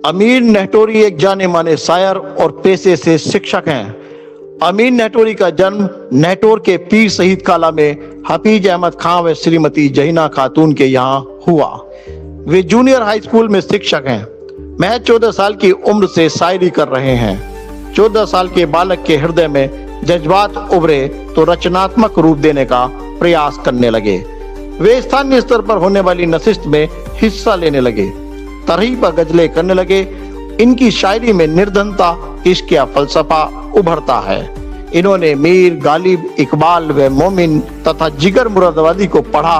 अमीर नेहटोरी एक जाने माने शायर और पेशे से शिक्षक हैं। अमीर नेहटोरी का जन्म नेहटोर के पीर शहीद काला में हफीज अहमद खां व श्रीमती जहीना खातून के यहाँ हुआ। वे जूनियर हाई स्कूल में शिक्षक हैं। महज 14 साल की उम्र से शायरी कर रहे हैं। 14 साल के बालक के हृदय में जज्बात उभरे तो रचनात्मक रूप देने का प्रयास करने लगे। वे स्थानीय स्तर पर होने वाली नशिस्त में हिस्सा लेने लगे, तरही पर गजलें करने लगे। इनकी शायरी में निर्धनता, इश्क या फलसफा उभरता है। इन्होंने मीर, गालिब, इकबाल व मोमिन तथा जिगर मुरादाबादी को पढ़ा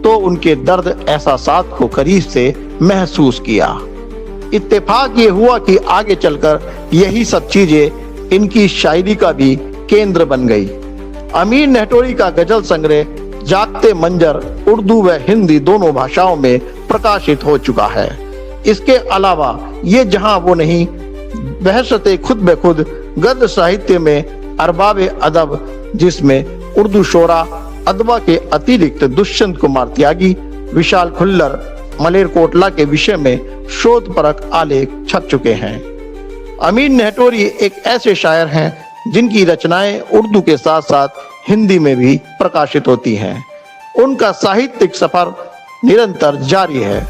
तो उनके दर्द एहसासात को करीब से महसूस किया। इत्तेफाक ये हुआ कि आगे चलकर यही सब चीजें इनकी शायरी का भी केंद्र बन गई। अमीर नेहटोरी का गजल संग्रह जागते मंजर उर्दू व हिंदी दोनों भाषाओं में प्रकाशित हो चुका है। इसके अलावा ये जहां वो नहीं बहशते खुद ब खुद गद्य साहित्य में अरबाब अदब, जिसमें उर्दू शोरा अदबा के अतिरिक्त दुष्यंत कुमार त्यागी, विशाल खुल्लर, मलेरकोटला के विषय में शोध परक आलेख छप चुके हैं। अमीर नेहटोरी एक ऐसे शायर हैं जिनकी रचनाएं उर्दू के साथ साथ हिंदी में भी प्रकाशित होती हैं। उनका साहित्यिक सफर निरंतर जारी है।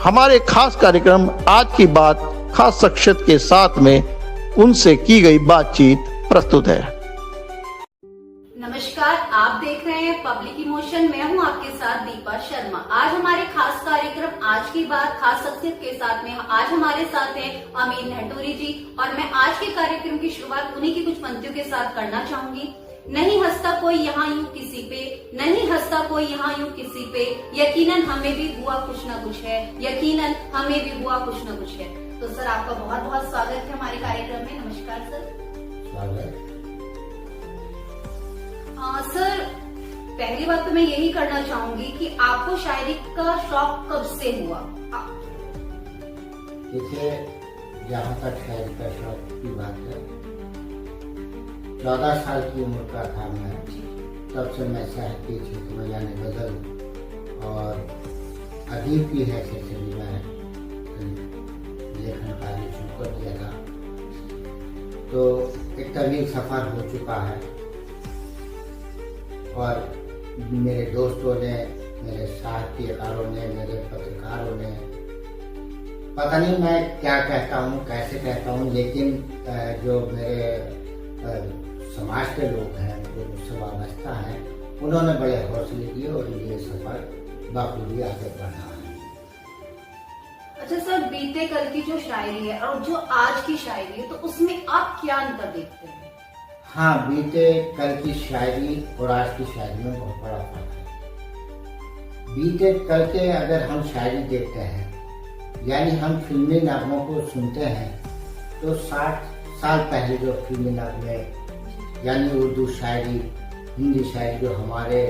हमारे खास कार्यक्रम आज की बात खास शख्सियत के साथ में उनसे की गई बातचीत प्रस्तुत है। नमस्कार, आप देख रहे हैं पब्लिक इमोशन। मैं हूं आपके साथ दीपा शर्मा। आज हमारे खास कार्यक्रम आज की बात खास शख्सियत के साथ में आज हमारे साथ हैं अमीर नेहटोरी जी, और मैं आज के कार्यक्रम की शुरुआत उन्हीं की कुछ पंक्तियों के साथ करना चाहूंगी। नहीं हंसता कोई यहाँ यूं किसी पे, नहीं हंसता कोई यहाँ यूं किसी पे, यकीनन हमें भी हुआ कुछ न कुछ है, यकीनन हमें भी हुआ कुछ न कुछ है। तो सर, आपका बहुत बहुत स्वागत है हमारे कार्यक्रम में। नमस्कार सर। सर, पहली बात तो मैं यही करना चाहूंगी कि आपको शायरी का शौक कब से हुआ? देखिए, जहाँ तक शायरी का शौक की बात है, 14 साल की उम्र का था मैं, तब से मैं साहित्य क्षेत्र में यानी गजल और अदीब की हैसियत से भी मैं लेखन कार्य शुरू कर दिया था। तो एक तवील सफर हो चुका है और मेरे दोस्तों ने, मेरे साहित्यकारों ने, मेरे पत्रकारों ने, पता नहीं मैं क्या कहता हूँ, कैसे कहता हूँ, लेकिन जो मेरे समाज के लोग हैं, जो मुझसे वाबस्ता हैं, उन्होंने बड़े हौसले दिए और ये सफर बाखूबी आगे बढ़ा है। अच्छा सर, बीते कल की जो शायरी है और जो आज की शायरी है, तो उसमें आप क्या अंतर देखते हैं? हाँ, बीते कल की शायरी और आज की शायरी में बहुत बड़ा फर्क है। बीते कल के अगर हम शायरी देखते हैं, यानी हम फिल्मी नगमों को सुनते हैं, तो 60 साल पहले जो फिल्मी नगमे यानी उर्दू शायरी, हिंदी शायरी जो हमारे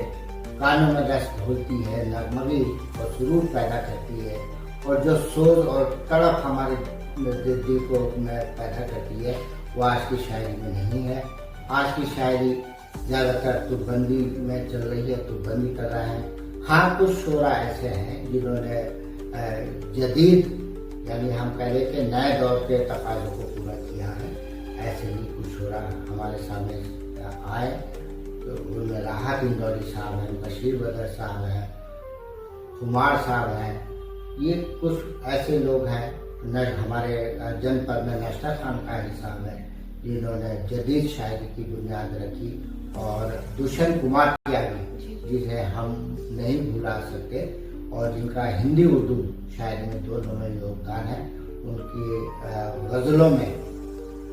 कानों में दस्त होती है, नगमगी और सुरूर पैदा करती है, और जो सोच और तड़प हमारे दिल को में पैदा करती है, वो आज की शायरी में नहीं है। आज की शायरी ज़्यादातर तुकबंदी में चल रही है, तुकबंदी कर रहे हैं। हाँ, कुछ शोरा ऐसे हैं जिन्होंने जदीद यानी हम कह रहे के नए दौर के तकाज़ों को पूरा किया है। ऐसे ही कुछ शोरा हमारे सामने आए, तो उनमें राहत इंदौरी साहब हैं, बशीर बदर साहब हैं, कुमार साहब हैं। ये कुछ ऐसे लोग हैं, हमारे जनपद में नश्ता खान कायरी साहब हैं, जिन्होंने जदीद शायरी की बुनियाद रखी, और दुष्यंत कुमार त्यागी, जिसे हम नहीं भुला सकते और जिनका हिंदी उर्दू शायरी में दोनों में योगदान है। उनकी गज़लों में,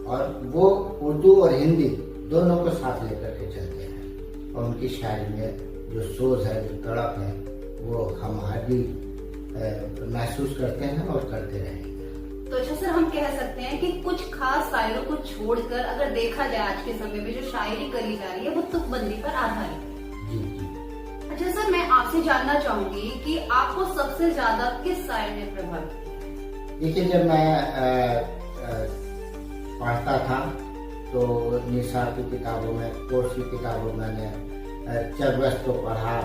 और वो उर्दू और हिंदी दोनों को साथ लेकर के चलते हैं, और उनकी शायरी में जो सोच है, जो तड़प है, वो हम हर महसूस करते हैं और करते रहेंगे। तो अच्छा सर, हम कह सकते हैं कि कुछ खास शायरों को छोड़कर अगर देखा जाए आज के समय में जो शायरी करी जा रही है वो तुकबंदी पर आधारित है। जी जी। अच्छा सर, मैं आपसे जानना चाहूंगी कि आपको सबसे ज्यादा किस शायर ने प्रभावित किया? देखिए, जब मैं पढ़ता था तो निसार की किताबों में, कोर्स की किताबों में मैंने चरबस को पढ़ा,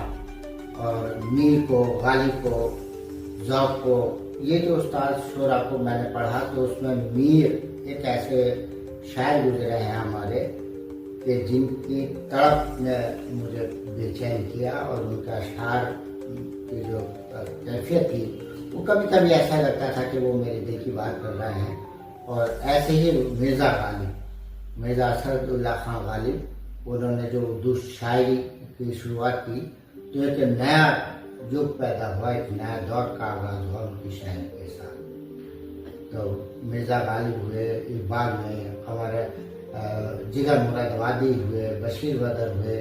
और मीर को, गालिब को, ज़ौक़ को, ये जो उस्ताद शोरा को मैंने पढ़ा तो उसमें मीर एक ऐसे शायर गुजरे हैं हमारे कि जिनकी तड़प ने मुझे बेचैन किया, और उनका अशआर की जो कैफियत थी वो कभी कभी ऐसा लगता था कि वो मेरे दिल की बात कर रहे हैं। और ऐसे ही मिर्ज़ा असदुल्ला खान गालिब, उन्होंने जो उर्दू शायरी की शुरुआत की तो एक नया युग पैदा हुआ, एक नया दौर का आगाज हुआ उनकी शायरी के साथ। तो मिर्ज़ा गालिब हुए, इकबाल में हमारे जिगर मुरादाबादी हुए, बशीर बदर हुए,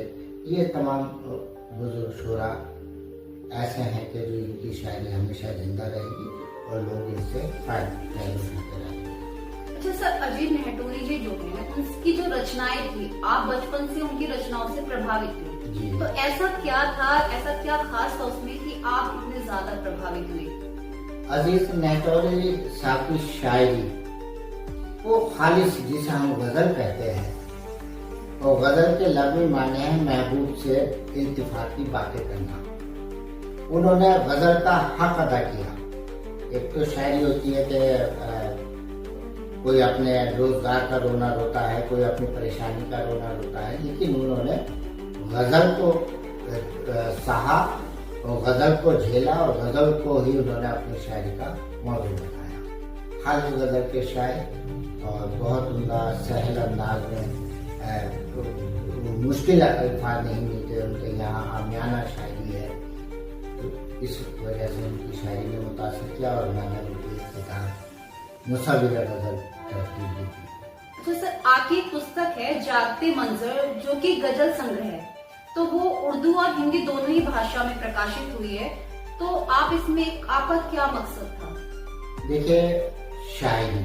ये तमाम बुजुर्ग शोरा ऐसे हैं कि जो इनकी शायरी हमेशा जिंदा रहेगी और लोग इनसे फायदा उठाते रहेंगे। अच्छा सर, अजीत नेहटूरी जी जो है उनकी जो रचनाएं थी, आप बचपन से उनकी रचनाओं से प्रभावित थे जी। तो ऐसा क्या था, ऐसा क्या खास था उसमें कि आप इतने ज्यादा प्रभावित हुए? अजीत नेहटूरी साहब की शायरी वो खालिश, जिसे हम गजल कहते हैं, और गजल के लफ्ज़ी माने हैं महबूब से इल्तिफाती बातें करना। उन्होंने गजल का हक अदा किया। एक तो शायरी होती है कि कोई अपने रोजगार का रोना रोता है, कोई अपनी परेशानी का रोना रोता है, लेकिन उन्होंने गजल को सहा और गजल को झेला और गजल को ही उन्होंने अपनी शायरी का मौजू बनाया। खालिद गजल के शायर और बहुत उनका सहल अंदाज में मुश्किल अल्फाज नहीं मिलते उनके यहाँ, आमियाना शायरी है। तो इस वजह से उनकी शायरी ने मुतासिर किया और मैंने उनकी किताब मुसाविर गजल तरतीब दी थी। अच्छा सर, आपकी एक पुस्तक है जागते मंजर जो कि गजल संग्रह है, तो वो उर्दू और हिंदी दोनों ही भाषा में प्रकाशित हुई है, तो आप इसमें आपका क्या मकसद था? देखिए, शायरी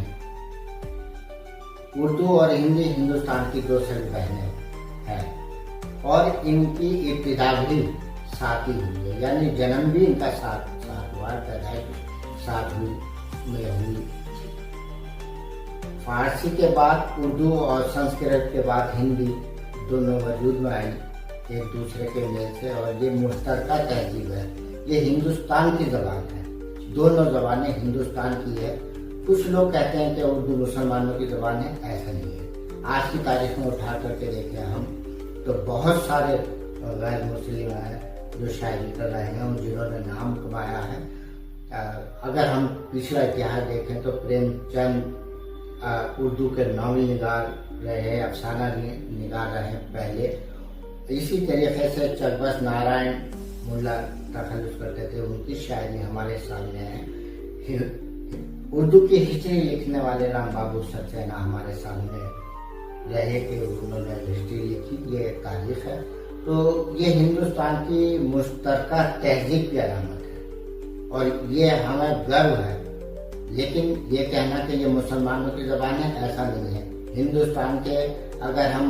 उर्दू और हिंदी हिंदुस्तान की दो सगी बहनें हैं और इनकी इब्तिदा भी साथ ही हुई है, यानी जन्म भी इनका साथ हुआ, पैदाइश साथ में हुई। फारसी के बाद उर्दू और संस्कृत के बाद हिंदी दोनों वजूद में आई एक दूसरे के मेल से, और ये मुश्तरका तहजीब है, ये हिंदुस्तान की ज़बान है, दोनों ज़बानें हिंदुस्तान की है। कुछ लोग कहते हैं कि उर्दू मुसलमानों की ज़बान है, ऐसा नहीं है। आज की तारीख में उठा करके देखें हम तो बहुत सारे गैर मुस्लिम हैं जो शायरी कर रहे हैं और जिन्होंने नाम कमाया है। अगर हम पिछला इतिहास देखें तो प्रेमचंद उर्दू के नामी निगार रहे, अफसाना निगार रहे पहले। इसी तरीके से चकबस नारायण मुल्ला तखल्लुस करते थे, उनकी शायरी हमारे सामने है। उर्दू की हिस्ट्री लिखने वाले राम बाबू सक्सेना हमारे सामने रहे कि उन्होंने हिस्ट्री लिखी, ये तारीख है। तो ये हिंदुस्तान की मुश्तरका तहजीब की अलामत है और ये हमें गर्व है। लेकिन ये कहना कि ये मुसलमानों की ज़बान है, ऐसा नहीं है। हिंदुस्तान के अगर हम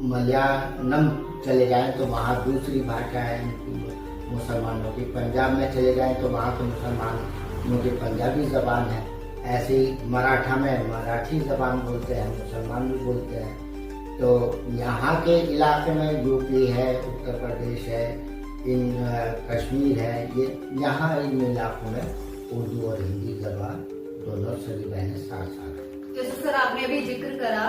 मलयालम चले जाएं तो वहाँ दूसरी भाषा है मुसलमानों की, पंजाब में चले जाएं तो वहाँ के मुसलमानों की पंजाबी ज़बान है। ऐसे ही मराठा में मराठी ज़बान बोलते हैं, मुसलमान भी बोलते हैं। तो यहाँ के इलाके में यूपी है, उत्तर प्रदेश है, कश्मीर है, ये यहाँ इन इलाकों में उर्दू और हिंदी ज़बान दोनों सभी बहनें साथ साथ हैं। जैसे सर आपने अभी जिक्र करा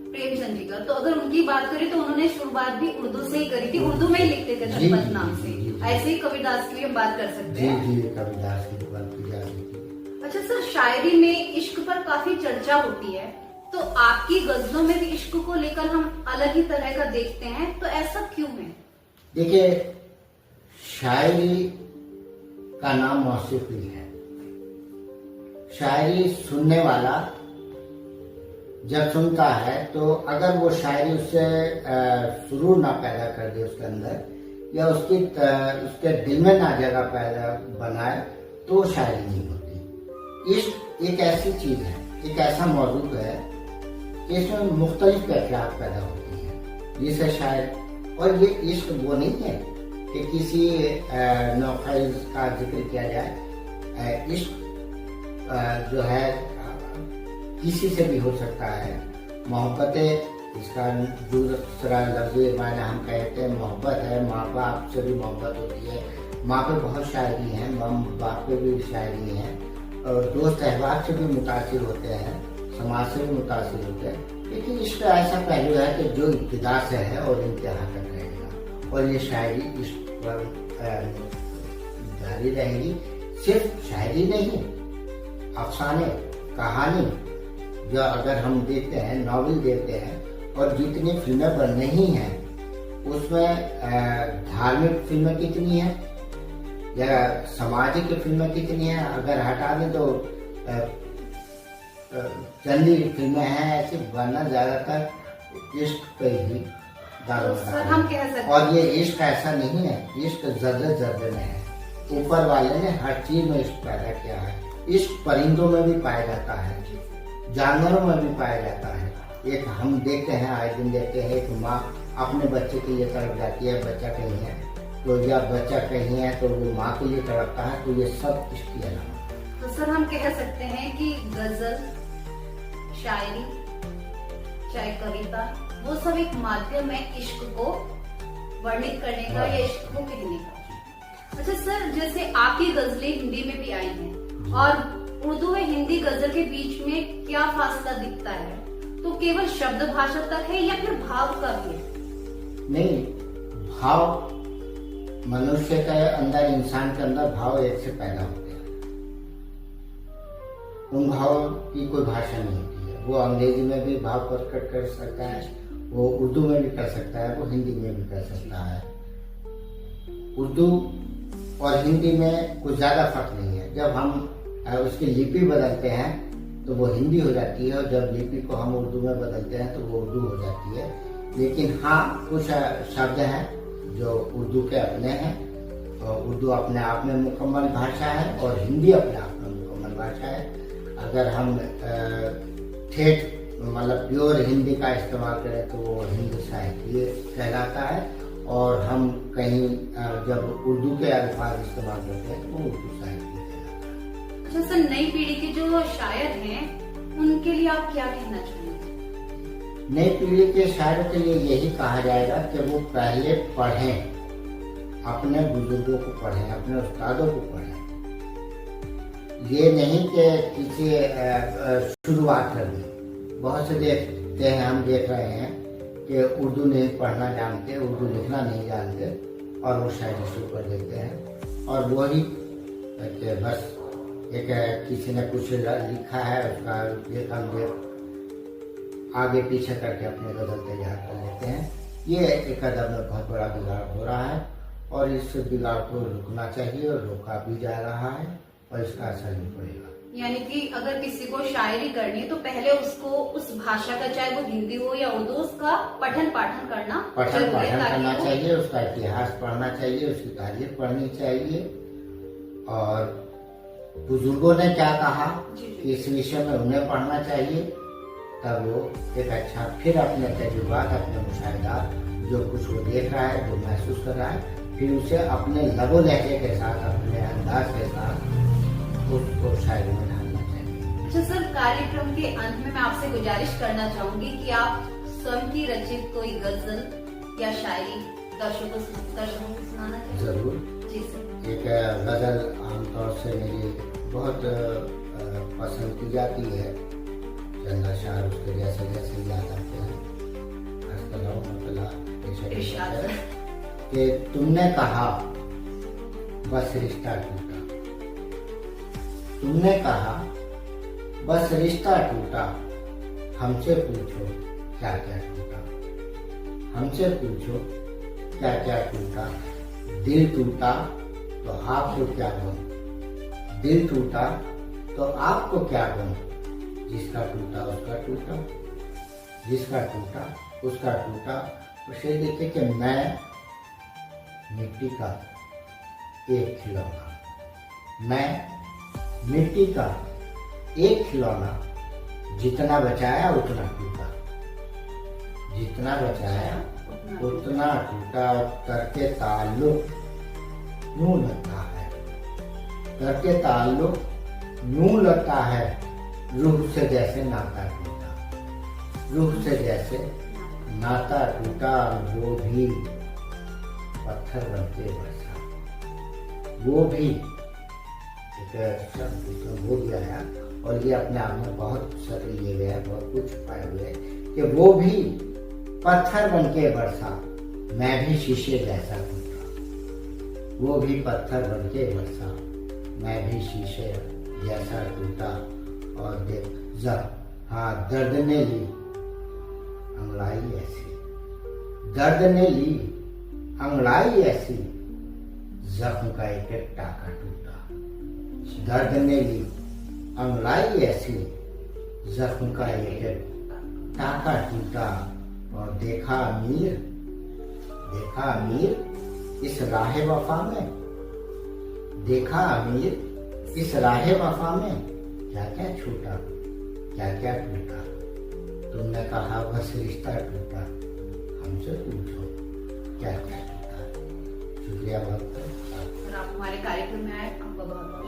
प्रेमचंद जी का, तो अगर उनकी बात करें तो उन्होंने शुरुआत भी उर्दू से ही करी थी, उर्दू में ही लिखते थे जनपद नाम से। ऐसे ही कबीरदास की भी हम बात कर सकते हैं। जी, कबीरदास की बात की जा रही थी। अच्छा सर, शायरी में इश्क पर काफी चर्चा होती है, तो आपकी गजलों में भी इश्क को लेकर हम अलग ही तरह का देखते हैं, तो ऐसा क्यों है? देखिए, शायरी का नाम मौसीकी है। शायरी सुनने वाला जब सुनता है तो अगर वो शायरी उससे सुरूर ना पैदा कर दे उसके अंदर, या उसके दिल में ना जगह पैदा बनाए, तो शायरी नहीं होती। इश्क एक ऐसी चीज है, एक ऐसा मौजूद है कि इसमें मुख्तलिफ कैफियत पैदा होती है जिसे शायर, और ये इश्क वो नहीं है कि किसी नौखैज का जिक्र किया जाए। इश्क जो है किसी से भी हो सकता है। मोहब्बत इसका दूसरा लफ्ज़ माने हम कहते हैं मोहब्बत है। माँ बाप से भी मोहब्बत होती है। माँ पे बहुत शायरी है, माँ बाप पे भी शायरी है, और दोस्त अहबाब से भी मुतासिर होते हैं, समाज से भी मुतासिर होते हैं। लेकिन इसका ऐसा पहलू है कि जो इब्तिदा से है और इंतहा तक रहेगा, और ये शायरी इस पर जारी रहेगी। सिर्फ शायरी नहीं, अफसाने, कहानी, जो अगर हम देखते हैं, नॉवेल देखते हैं, और जितनी फिल्में बन रही हैं उसमें धार्मिक फिल्में कितनी हैं या सामाजिक फिल्में कितनी हैं, अगर हटा दें तो चंदी फिल्में हैं ऐसी, वरना ज्यादातर इश्क पे ही सर हम कह सकते हैं। और ये इश्क ऐसा नहीं है, इश्क जर्रे जर्रे में है। ऊपर वाले ने हर चीज में इश्क पैदा किया है। इश्क परिंदों में भी पाया जाता है, जानवरों में भी पाया जाता है। एक हम देखते हैं, आए दिन देखते हैं, एक माँ अपने बच्चे के लिए तड़प जाती है, बच्चा कहीं है तो, या बच्चा कहीं है तो वो माँ के लिए तड़पता है, तो ये सब इश्क की अलामत। तो सर हम कह सकते हैं कि गजल, शायरी, चाहे कविता, वो सब एक माध्यम है इश्क को वर्णित करने का या इश्क को कहने का। अच्छा सर, जैसे आपकी गजलें हिंदी में भी आई हैं, और उर्दू व हिंदी गजल के बीच में क्या फासला दिखता है? तो केवल शब्द भाषा तक है या फिर भाव का भी है? नहीं, भाव मनुष्य के अंदर, इंसान के अंदर भाव एक से पैदा होते हैं। उन भाव की कोई भाषा नहीं होती है। वो अंग्रेजी में भी भाव प्रकट कर सकता है, वो उर्दू में भी कर सकता है, वो हिंदी में भी कर सकता है। उर्दू और हिंदी में कुछ ज्यादा फर्क नहीं है। जब हम उसकी लिपि बदलते हैं तो वो हिंदी हो जाती है, और जब लिपि को हम उर्दू में बदलते हैं तो वो उर्दू हो जाती है। लेकिन हाँ, कुछ शब्द हैं जो उर्दू के अपने हैं, और उर्दू अपने आप में मुकम्मल भाषा है, और हिंदी अपने आप में मुकम्मल भाषा है। अगर हम ठेठ मतलब प्योर हिंदी का इस्तेमाल करें तो वो हिंदी साहित्य कहलाता है, और हम कहीं जब उर्दू के अल्फाज इस्तेमाल करते हैं तो वो उर्दू साहित्य कहलाता है। अच्छा सर, नई पीढ़ी के जो शायर हैं उनके लिए आप क्या कहना चाहेंगे? नई पीढ़ी के शायरों के लिए यही कहा जाएगा कि वो पहले पढ़ें, अपने बुजुर्गों को पढ़ें, अपने उस्तादों को पढ़ें। ये नहीं कि किसी शुरुआत कर दी। बहुत से देखते हैं, हम देख रहे हैं कि उर्दू नहीं पढ़ना जानते, उर्दू लिखना नहीं जानते, और वो शायरी शुरू कर देते हैं। और वही कि बस एक किसी ने कुछ लिखा है, उसका देखा आगे पीछे करके अपने गजल तैयार कर लेते हैं। ये एक अदब में बहुत बड़ा बिगाड़ हो रहा है, और इस बिगाड़ को रुकना चाहिए, और रोका भी जा रहा है, और इसका असर भी पड़ेगा। यानी कि अगर किसी को शायरी करनी है तो पहले उसको उस भाषा का, चाहे वो हिंदी हो या उर्दू, उसका पठन पाठन करना करना चाहिए, उसका इतिहास पढ़ना चाहिए, उसकी तारीख पढ़नी चाहिए, और बुजुर्गों ने क्या कहा इस विषय में उन्हें पढ़ना चाहिए। तब वो एक अच्छा, फिर अपने तजुर्बात, अपने मुशाहिदात, जो कुछ वो देख रहा है, जो महसूस कर रहा है, फिर उसे अपने लबो लहजे के साथ, अपने अंदाज के साथ उसको शायरी में ढालना चाहिए। अच्छा सर, कार्यक्रम के अंत में मैं आपसे गुजारिश करना चाहूंगी कि आप स्वयं की रचित कोई गजल या शायरी दर्शकों को सुनाना चाहिए। जरूर जी सर। एक गजल आमतौर से मेरी बहुत पसंद की जाती है, चंदा शाह, उसके जैसे जैसे याद आते हैं कि तुमने कहा बस रिश्ता टूटा, तुमने कहा बस रिश्ता टूटा, हमसे पूछो क्या क्या टूटा, हमसे पूछो क्या क्या टूटा। दिल टूटा तो आपको क्या गम, दिल टूटा तो आपको क्या गम, जिसका टूटा उसका टूटा, जिसका टूटा उसका टूटा। उसे देखे कि मैं मिट्टी का एक खिलौना, मैं मिट्टी का एक खिलौना, जितना बचाया उतना टूटा, जितना बचाया उतना टूटा। करके ताल्लुक यूं लगता है, करके ताल्लुक यूं लगता है, रूह से जैसे नाता टूटा, रूह से जैसे नाता टूटा वो भी पत्थर बनके बरसा। वो भी एक शब्द बोल गया है और ये अपने आप में बहुत शब्द लिए गए हैं, बहुत कुछ पाए हुए हैं कि वो भी पत्थर बनके बरसा, मैं भी शीशे जैसा टूटा। वो भी पत्थर बनके बरसा, मैं भी शीशे जैसा टूटा। और देख हाँ, दर्द ने ली अंगड़ाई ऐसी, दर्द ने ली अंगड़ाई ऐसी, जख्म का एक एक टाका टूटा। दर्द ने ली अंगड़ाई ऐसी, जख्म का एक एक टाका टूटा। और देखा अमीर इस राह वफा में, देखा अमीर इस राह वफा में, क्या क्या छूटा, क्या क्या टूटा। तुमने कहा बस रिश्ता टूटा, हमसे पूछो क्या क्या टूटा। शुक्रिया बहुत। और आप हमारे कार्यक्रम में आए, आपका बहुत बहुत